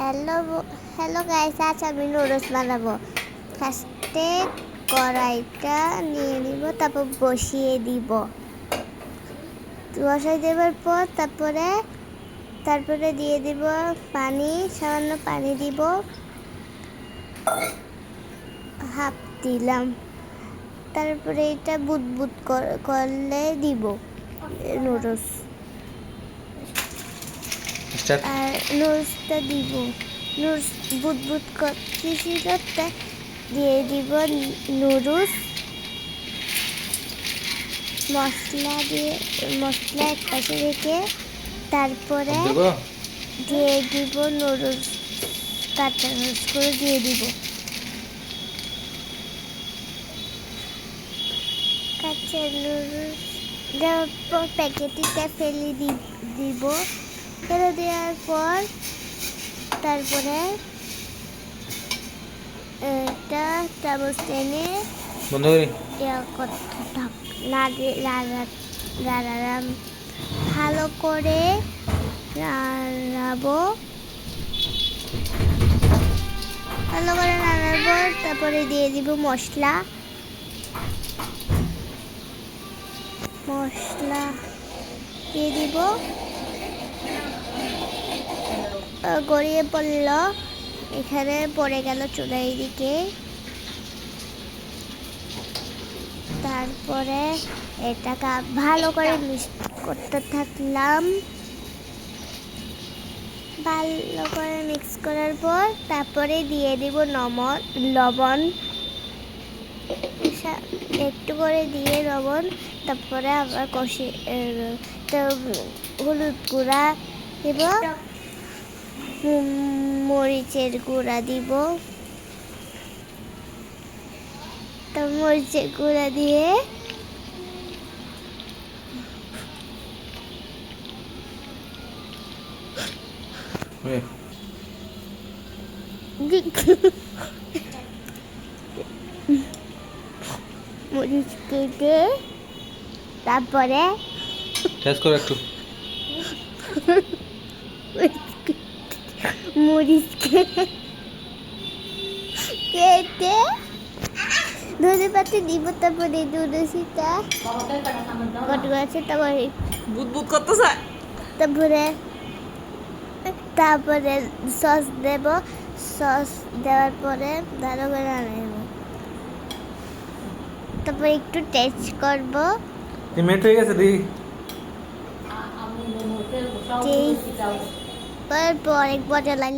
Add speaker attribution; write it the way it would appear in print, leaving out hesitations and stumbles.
Speaker 1: Hello hello guys, আজ আমি noodles বানাবো। ফার্স্টে কড়াইটা নিয়ে নিব, তারপর বসিয়ে দিব। বসাই দেওয়ার পর তারপরে দিয়ে দিব পানি, সামান্য পানি দিব, হাফ দিলাম। তারপরে এটা বুদবুদ করলে দিব নুডলস। আর নুডলসটা দিব, নুডলস বুদবুদ করতেছি, দিয়ে দিব নুডলস। মশলা এক পাশে রেখে তারপরে দিয়ে দিব নুডলস, কাঁচা নুডলস করে দিয়ে দিব। কাঁচা নুডলস দেওয়ার পর প্যাকেটটা ফেলে দিব। ফেলে দেওয়ার পর তারপরে এটা চামচ টেনে ভালো করে নাড়াবো। ভালো করে নাড়াবো, তারপরে দিয়ে দিব মশলা দিয়ে দিব। গড়িয়ে পড়ল, এখানে পড়ে গেল চুলার দিকে। তারপরে এটাকে ভালো করে মিক্স করতে থাকলাম। ভালো করে মিক্স করার পর তারপরে দিয়ে দিব লবণ, একটু করে দিয়ে লবণ। তারপরে আবার হলুদ গুঁড়া দিব, মরিচের গুঁড়া দিব। তো মরিচের গুঁড়া দিয়ে মরিচ কেটে তারপরে মরিচ কেটে ধনে পাতা দিব। তারপরে দুধটা কত আছে, তারপরে
Speaker 2: বুদবুদ করতেছে।
Speaker 1: তারপরে সস দেব। সস দেওয়ার পরে ভালো করে নাড়াবো। তারপরে একটু টেস্ট করব।
Speaker 2: মিনিট হয়ে গেছে দি।
Speaker 1: অনেক মজা লাগে।